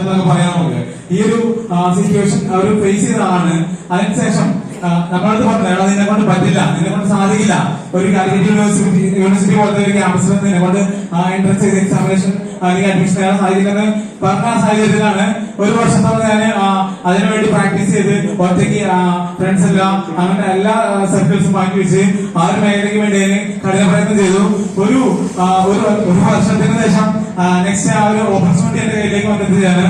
എന്നൊക്കെ പറയാൻ നമുക്ക്. ഈ ഒരു സിറ്റുവേഷൻ അവർ ഫേസ് ചെയ്തതാണ്. അതിനുശേഷം നമ്മളത് പറഞ്ഞത് നിന്നെ കൊണ്ട് പറ്റില്ല, നിന്നെ കൊണ്ട് സാധിക്കില്ല, ഒരു കാലിക്കറ്റ് യൂണിവേഴ്സിറ്റി പോലത്തെ ഒരു ക്യാമ്പസിൽ നിന്നെ കൊണ്ട് എൻട്രൻസ് എക്സാമിനേഷൻ അല്ലെങ്കിൽ അഡ്മിഷൻ നേടാൻ സാധിക്കില്ലെന്ന് പറഞ്ഞ സാഹചര്യത്തിലാണ് ഒരു വർഷത്തോളം ഞാൻ അതിനുവേണ്ടി പ്രാക്ടീസ് ചെയ്ത് ഒറ്റയ്ക്ക് ഫ്രണ്ട്സ് എല്ലാം അങ്ങനെ എല്ലാ സർക്കിൾസും മാറ്റി വെച്ച് ആ ഒരു മേഖലയ്ക്ക് വേണ്ടി ഞാൻ കഠിന പ്രയത്നം ചെയ്തു. ഒരു വർഷത്തിന് ശേഷം നെക്സ്റ്റ് ആ ഒരു ഓപ്പർച്യൂണിറ്റി എന്റെ കയ്യിലേക്ക് വന്നെത്തിയാണ്.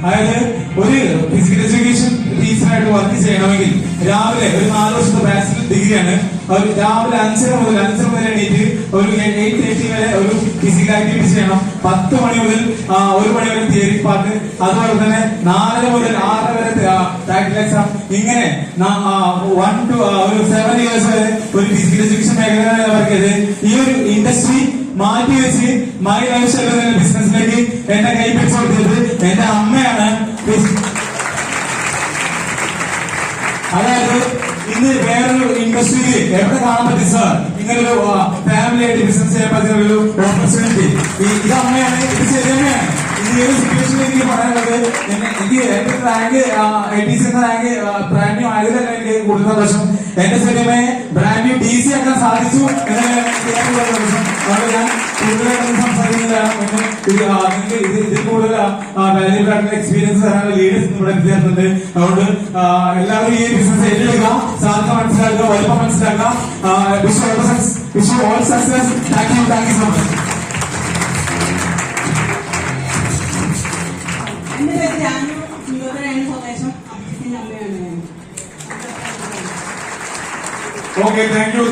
അതായത് ഒരു ഫിസിക്കൽ എഡ്യൂക്കേഷൻ ടീച്ചറായിട്ട് വർക്ക് ചെയ്യണമെങ്കിൽ രാവിലെ ഒരു 4 വർഷത്തെ ബാച്ചിലർ ഡിഗ്രിയാണ്. രാവിലെ 5 മുതൽ എണീറ്റ് ഒരു 8:30 വരെ ഒരു ഫിസിക്കൽ ആക്ടിവിറ്റി ചെയ്യണം. 10 മണി മുതൽ 1 മണി വരെ തിയറി പാർട്ട്, അതുപോലെ തന്നെ 4 മുതൽ 6 വരെ പ്രാക്ടിക്കൽ എക്സാം. ഇങ്ങനെ 1 to 7 ഇയേഴ്സ് വരെ ഒരു ഫിസിക്കൽ എഡ്യൂക്കേഷൻ മേഖലയിലാണ് വർക്ക് ചെയ്ത് ഈ ഒരു ഇൻഡസ്ട്രി മാറ്റി വെച്ച് മൈ ലൈഫ് സ്റ്റൈൽ എന്ന ബിസിനസ്സിലേക്ക് എന്നെ കൈപ്പിടിച്ചു കൊടുത്തത് എന്റെ അമ്മയാണ്. അതായത് ഇന്ന് വേറൊരു ഇൻഡസ്ട്രിയിൽ എവിടെ കാണാൻ പറ്റും സാർ ഇങ്ങനൊരു ഫാമിലി ആയിട്ട് ബിസിനസ് ചെയ്യാൻ പറ്റുന്ന ഒരു ഓപ്പർച്യൂണിറ്റി? ഇത് അമ്മയാണ്, ഇത് ശരിയമ്മയാണ്. ഈ ഒരു സിറ്റുവേഷനിൽ എനിക്ക് പറയാനുള്ളത് എനിക്ക് എന്റെ റാങ്ക് ATC എന്ന റാങ്ക് ബ്രാൻഡ് ന്യൂ ആയതിലല്ല എനിക്ക് കൂടുതൽ സന്തോഷം. എന്റെ ശരിയമ്മയെ ബ്രാൻഡ് ന്യൂ DC ആക്കാൻ സാധിച്ചു എന്നതിന് അതുകൊണ്ട് ഞാൻ കൂടുതലായിട്ടൊന്നും സംസാരിക്കുന്നതാണ്. നിങ്ങൾക്ക് ഇതിൽ കൂടുതൽ വാല്യൂബിൾ ആയിട്ടുള്ള എക്സ്പീരിയൻസ് തരാനുള്ള ലീഡേഴ്സ് ഇവിടെ എത്തിയിട്ടുണ്ട്. അതുകൊണ്ട് എല്ലാവരും ഈ ബിസിനസ് ഏറ്റെടുക്കുക, സാധ്യത മനസ്സിലാക്കുക, വലുപ്പം മനസ്സിലാക്കുക. Wish you all success. Thank you so much. എന്റെ പേര് ജാനു, സ്വദേശം അമ്മയാണ്. Okay, thank you.